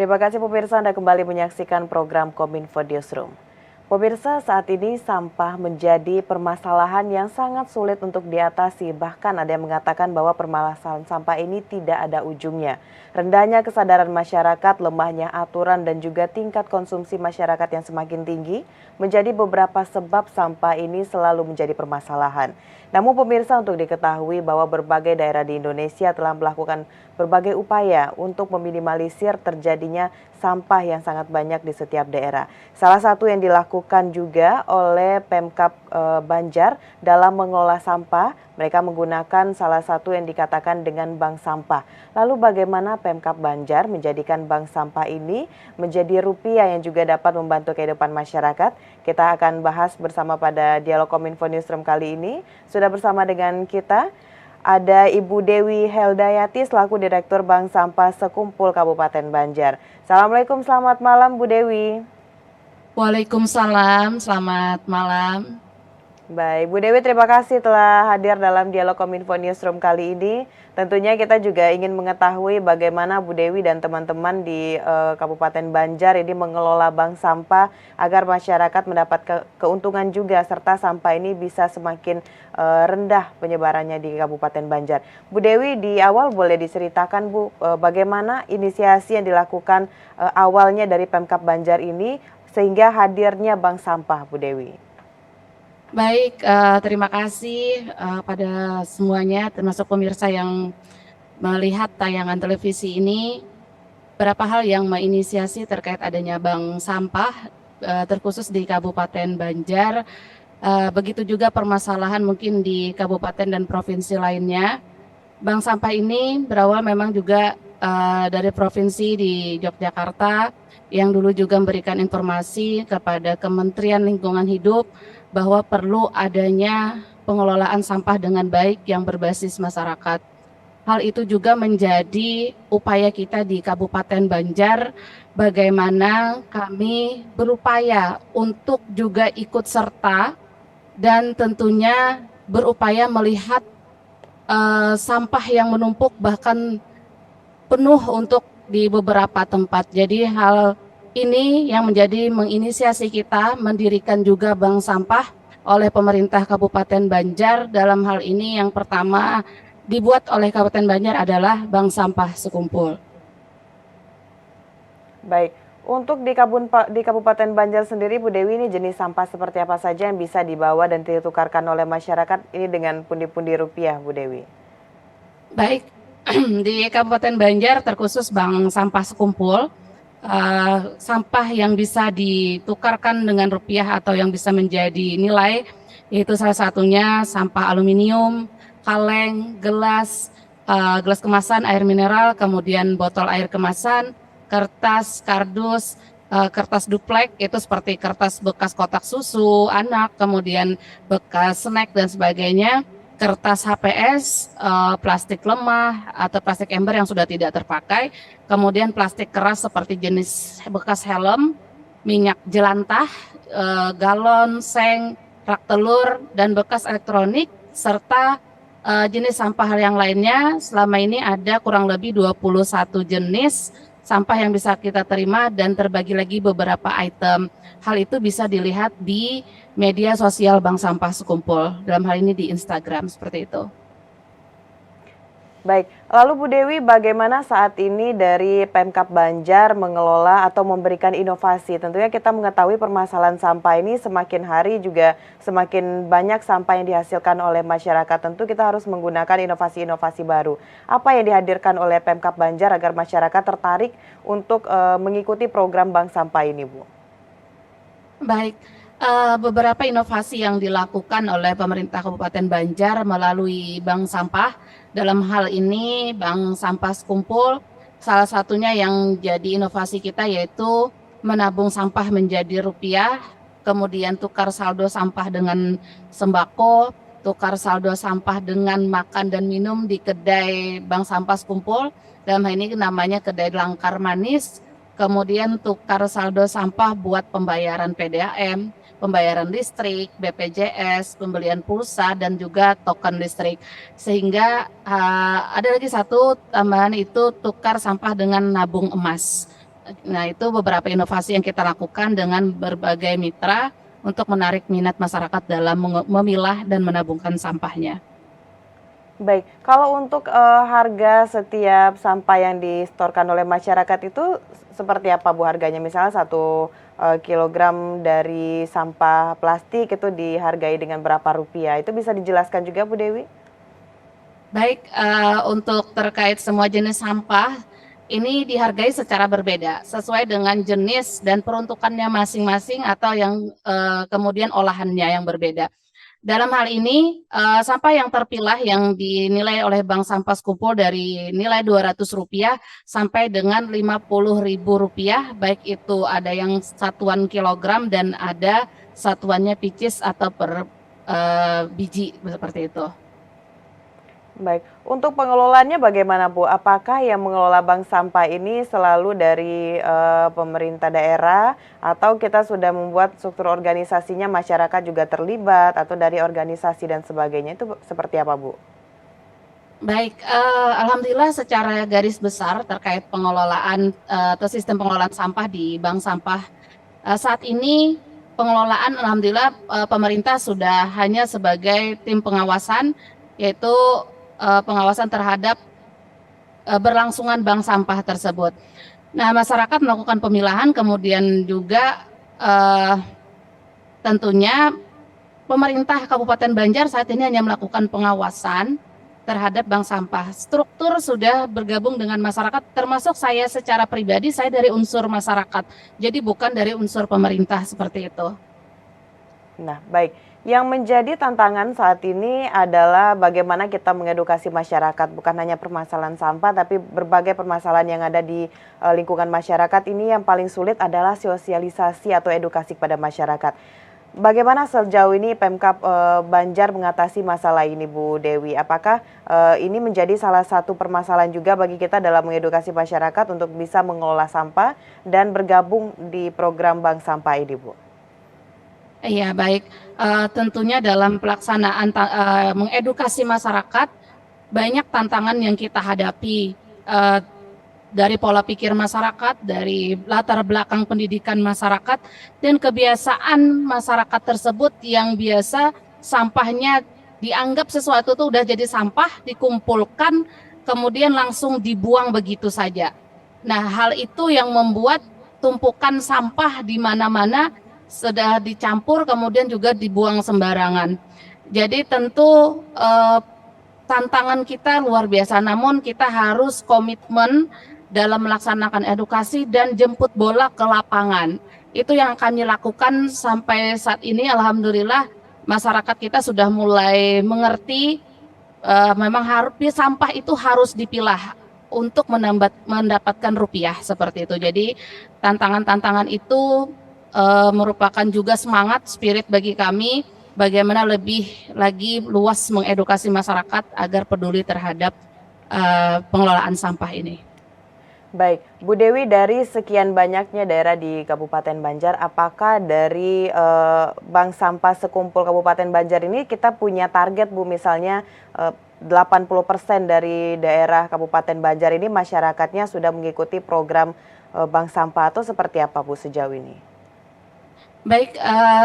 Terima kasih pemirsa, Anda kembali menyaksikan program Kominfo Newsroom. Pemirsa, saat ini sampah menjadi permasalahan yang sangat sulit untuk diatasi. Bahkan ada yang mengatakan bahwa permasalahan sampah ini tidak ada ujungnya. Rendahnya kesadaran masyarakat, lemahnya aturan dan juga tingkat konsumsi masyarakat yang semakin tinggi menjadi beberapa sebab sampah ini selalu menjadi permasalahan. Namun pemirsa, untuk diketahui bahwa berbagai daerah di Indonesia telah melakukan berbagai upaya untuk meminimalisir terjadinya sampah yang sangat banyak di setiap daerah. Salah satu yang dilakukan juga oleh Pemkab Banjar dalam mengelola sampah, mereka menggunakan salah satu yang dikatakan dengan bank sampah. Lalu bagaimana Pemkab Banjar menjadikan bank sampah ini menjadi rupiah yang juga dapat membantu kehidupan masyarakat? Kita akan bahas bersama pada Dialog Kominfo Newsroom kali ini. Sudah bersama dengan kita ada Ibu Dewi Heldayati selaku Direktur Bank Sampah Sekumpul Kabupaten Banjar. Assalamualaikum, selamat malam Bu Dewi. Waalaikumsalam, selamat malam. Baik, Bu Dewi, terima kasih telah hadir dalam Dialog Kominfo Newsroom kali ini. Tentunya kita juga ingin mengetahui bagaimana Bu Dewi dan teman-teman di Kabupaten Banjar ini mengelola bank sampah agar masyarakat mendapat keuntungan juga serta sampah ini bisa semakin rendah penyebarannya di Kabupaten Banjar. Bu Dewi, di awal boleh diceritakan Bu bagaimana inisiasi yang dilakukan awalnya dari Pemkab Banjar ini sehingga hadirnya bank sampah, Bu Dewi. Baik, terima kasih pada semuanya, termasuk pemirsa yang melihat tayangan televisi ini. Beberapa hal yang menginisiasi terkait adanya bank sampah, terkhusus di Kabupaten Banjar. Begitu juga permasalahan mungkin di kabupaten dan provinsi lainnya. Bank sampah ini berawal memang juga dari provinsi di Yogyakarta yang dulu juga memberikan informasi kepada Kementerian Lingkungan Hidup bahwa perlu adanya pengelolaan sampah dengan baik yang berbasis masyarakat. Hal itu juga menjadi upaya kita di Kabupaten Banjar, bagaimana kami berupaya untuk juga ikut serta dan tentunya berupaya melihat sampah yang menumpuk bahkan penuh untuk di beberapa tempat. Jadi hal ini yang menjadi menginisiasi kita mendirikan juga bank sampah oleh pemerintah Kabupaten Banjar. Dalam hal ini yang pertama dibuat oleh Kabupaten Banjar adalah bank sampah Sekumpul. Baik, untuk di Kabupaten Banjar sendiri Bu Dewi, ini jenis sampah seperti apa saja yang bisa dibawa dan ditukarkan oleh masyarakat ini dengan pundi-pundi rupiah Bu Dewi? Baik, di Kabupaten Banjar terkhusus bank sampah Sekumpul. Sampah yang bisa ditukarkan dengan rupiah atau yang bisa menjadi nilai, yaitu salah satunya sampah aluminium, kaleng, gelas kemasan air mineral, kemudian botol air kemasan, kertas, kardus, kertas duplek, itu seperti kertas bekas kotak susu anak, kemudian bekas snack dan sebagainya, kertas HPS, plastik lemah atau plastik ember yang sudah tidak terpakai, kemudian plastik keras seperti jenis bekas helm, minyak jelantah, galon, seng, rak telur, dan bekas elektronik, serta jenis sampah yang lainnya. Selama ini ada kurang lebih 21 jenis sampah yang bisa kita terima dan terbagi lagi beberapa item. Hal itu bisa dilihat di media sosial Bank Sampah Sekumpul, dalam hal ini di Instagram, seperti itu. Baik, lalu Bu Dewi, bagaimana saat ini dari Pemkab Banjar mengelola atau memberikan inovasi? Tentunya kita mengetahui permasalahan sampah ini semakin hari juga semakin banyak sampah yang dihasilkan oleh masyarakat. Tentu kita harus menggunakan inovasi-inovasi baru. Apa yang dihadirkan oleh Pemkab Banjar agar masyarakat tertarik untuk mengikuti program bank sampah ini, Bu? Baik, beberapa inovasi yang dilakukan oleh pemerintah Kabupaten Banjar melalui bank sampah. Dalam hal ini bank sampah Sekumpul, salah satunya yang jadi inovasi kita yaitu menabung sampah menjadi rupiah, kemudian tukar saldo sampah dengan sembako, tukar saldo sampah dengan makan dan minum di kedai bank sampah Sekumpul. Dalam hal ini namanya kedai Langkar Manis. Kemudian tukar saldo sampah buat pembayaran PDAM, pembayaran listrik, BPJS, pembelian pulsa, dan juga token listrik. Sehingga ada lagi satu tambahan, itu tukar sampah dengan nabung emas. Nah, itu beberapa inovasi yang kita lakukan dengan berbagai mitra untuk menarik minat masyarakat dalam memilah dan menabungkan sampahnya. Baik, kalau untuk harga setiap sampah yang disetorkan oleh masyarakat itu seperti apa Bu harganya? Misalnya 1 kilogram dari sampah plastik itu dihargai dengan berapa rupiah? Itu bisa dijelaskan juga Bu Dewi? Baik, untuk terkait semua jenis sampah, ini dihargai secara berbeda, sesuai dengan jenis dan peruntukannya masing-masing atau yang, kemudian olahannya yang berbeda. Dalam hal ini, sampah yang terpilah yang dinilai oleh Bank Sampah Sekumpul dari nilai Rp200 sampai dengan Rp50.000, baik itu ada yang satuan kilogram dan ada satuannya pieces atau per, biji, seperti itu. Baik, untuk pengelolaannya bagaimana Bu? Apakah yang mengelola bank sampah ini selalu dari pemerintah daerah atau kita sudah membuat struktur organisasinya masyarakat juga terlibat atau dari organisasi dan sebagainya itu seperti apa Bu? Baik, alhamdulillah secara garis besar terkait pengelolaan, atau sistem pengelolaan sampah di bank sampah, saat ini pengelolaan alhamdulillah, pemerintah sudah hanya sebagai tim pengawasan, yaitu, pengawasan terhadap, berlangsungan bank sampah tersebut. Nah, masyarakat melakukan pemilahan kemudian juga, tentunya pemerintah Kabupaten Banjar saat ini hanya melakukan pengawasan terhadap bank sampah. Struktur sudah bergabung dengan masyarakat, termasuk saya secara pribadi, saya dari unsur masyarakat. Jadi bukan dari unsur pemerintah seperti itu. Nah, baik. Yang menjadi tantangan saat ini adalah bagaimana kita mengedukasi masyarakat, bukan hanya permasalahan sampah, tapi berbagai permasalahan yang ada di lingkungan masyarakat. Ini yang paling sulit adalah sosialisasi atau edukasi kepada masyarakat. Bagaimana sejauh ini Pemkab Banjar mengatasi masalah ini, Bu Dewi? Apakah ini menjadi salah satu permasalahan juga bagi kita dalam mengedukasi masyarakat untuk bisa mengelola sampah dan bergabung di program Bank Sampah ini, Bu? Iya baik, tentunya dalam pelaksanaan mengedukasi masyarakat, banyak tantangan yang kita hadapi, dari pola pikir masyarakat, dari latar belakang pendidikan masyarakat, dan kebiasaan masyarakat tersebut yang biasa sampahnya dianggap sesuatu itu udah jadi sampah, dikumpulkan, kemudian langsung dibuang begitu saja. Nah, hal itu yang membuat tumpukan sampah di mana-mana sudah dicampur kemudian juga dibuang sembarangan. Jadi tentu tantangan kita luar biasa, namun kita harus komitmen dalam melaksanakan edukasi dan jemput bola ke lapangan. Itu yang kami lakukan sampai saat ini, alhamdulillah masyarakat kita sudah mulai mengerti, memang harus sampah itu harus dipilah untuk mendapatkan rupiah seperti itu. Jadi tantangan-tantangan itu merupakan juga semangat spirit bagi kami bagaimana lebih lagi luas mengedukasi masyarakat agar peduli terhadap pengelolaan sampah ini. Baik, Bu Dewi, dari sekian banyaknya daerah di Kabupaten Banjar, apakah dari Bank Sampah Sekumpul Kabupaten Banjar ini kita punya target, Bu, misalnya 80% dari daerah Kabupaten Banjar ini masyarakatnya sudah mengikuti program Bank Sampah atau seperti apa, Bu, sejauh ini? Baik,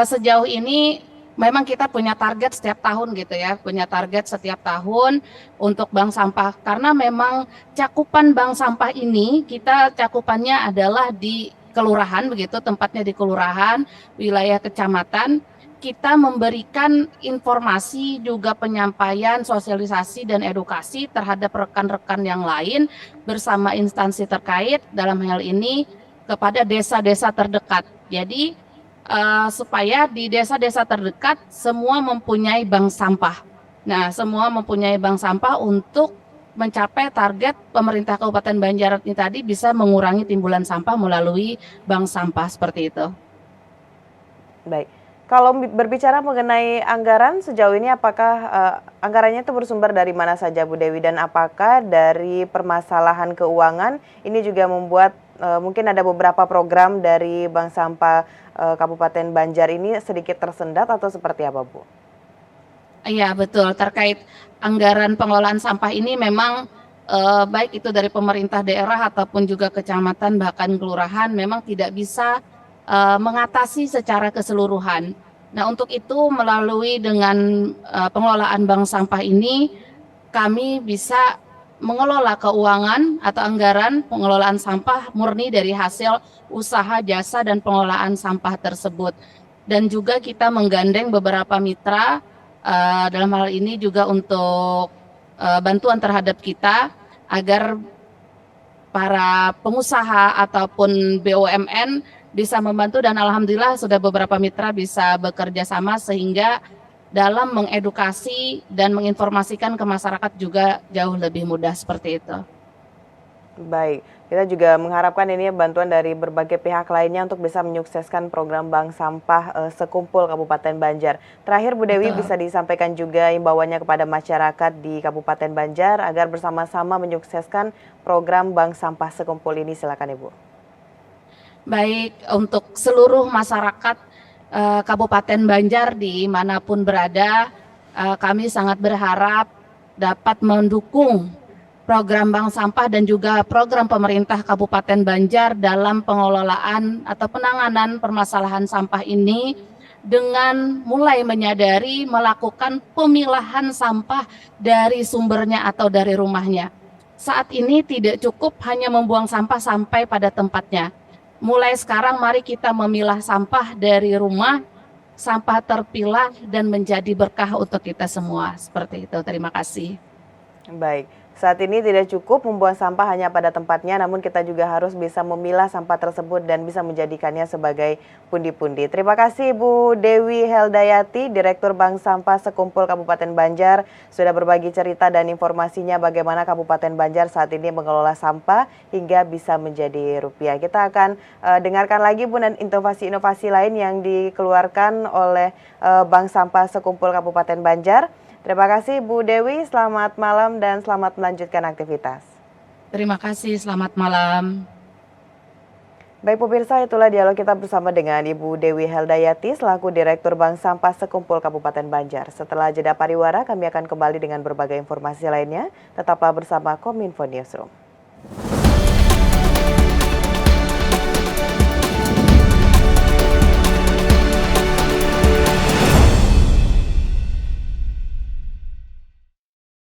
sejauh ini memang kita punya target setiap tahun gitu ya, punya target setiap tahun untuk bank sampah. Karena memang cakupan bank sampah ini, kita cakupannya adalah di kelurahan begitu, tempatnya di kelurahan, wilayah kecamatan. Kita memberikan informasi juga penyampaian, sosialisasi dan edukasi terhadap rekan-rekan yang lain bersama instansi terkait dalam hal ini kepada desa-desa terdekat. Jadi supaya di desa-desa terdekat semua mempunyai bank sampah. Nah, semua mempunyai bank sampah untuk mencapai target pemerintah Kabupaten Banjar ini tadi bisa mengurangi timbulan sampah melalui bank sampah seperti itu. Baik, kalau berbicara mengenai anggaran sejauh ini apakah anggarannya itu bersumber dari mana saja, Bu Dewi? Dan apakah dari permasalahan keuangan ini juga membuat mungkin ada beberapa program dari Bank Sampah Kabupaten Banjar ini sedikit tersendat atau seperti apa, Bu? Iya betul, terkait anggaran pengelolaan sampah ini memang baik itu dari pemerintah daerah ataupun juga kecamatan bahkan kelurahan memang tidak bisa mengatasi secara keseluruhan. Nah, untuk itu melalui dengan pengelolaan bank sampah ini kami bisa mengelola keuangan atau anggaran pengelolaan sampah murni dari hasil usaha, jasa, dan pengelolaan sampah tersebut. Dan juga kita menggandeng beberapa mitra dalam hal ini juga untuk bantuan terhadap kita agar para pengusaha ataupun BUMN bisa membantu, dan alhamdulillah sudah beberapa mitra bisa bekerja sama sehingga dalam mengedukasi dan menginformasikan ke masyarakat juga jauh lebih mudah seperti itu. Baik, kita juga mengharapkan ini bantuan dari berbagai pihak lainnya untuk bisa menyukseskan program Bank Sampah Sekumpul Kabupaten Banjar. Terakhir Bu Dewi, Betul. bisa disampaikan juga imbauannya kepada masyarakat di Kabupaten Banjar agar bersama-sama menyukseskan program Bank Sampah Sekumpul ini. Silakan Ibu. Baik, untuk seluruh masyarakat Kabupaten Banjar dimanapun berada, kami sangat berharap dapat mendukung program bank sampah dan juga program pemerintah Kabupaten Banjar dalam pengelolaan atau penanganan permasalahan sampah ini dengan mulai menyadari melakukan pemilahan sampah dari sumbernya atau dari rumahnya. Saat ini tidak cukup hanya membuang sampah sampai pada tempatnya. Mulai sekarang mari kita memilah sampah dari rumah, sampah terpilah dan menjadi berkah untuk kita semua. Seperti itu, terima kasih. Baik, saat ini tidak cukup membuang sampah hanya pada tempatnya, namun kita juga harus bisa memilah sampah tersebut dan bisa menjadikannya sebagai pundi-pundi. Terima kasih Bu Dewi Heldayati, Direktur Bank Sampah Sekumpul Kabupaten Banjar, sudah berbagi cerita dan informasinya bagaimana Kabupaten Banjar saat ini mengelola sampah hingga bisa menjadi rupiah. Kita akan dengarkan lagi Bu dan inovasi-inovasi lain yang dikeluarkan oleh Bank Sampah Sekumpul Kabupaten Banjar. Terima kasih Bu Dewi, selamat malam dan selamat melanjutkan aktivitas. Terima kasih, selamat malam. Baik pemirsa, itulah dialog kita bersama dengan Ibu Dewi Heldayati selaku Direktur Bank Sampah Sekumpul Kabupaten Banjar. Setelah jeda pariwara, kami akan kembali dengan berbagai informasi lainnya. Tetaplah bersama Kominfo Newsroom.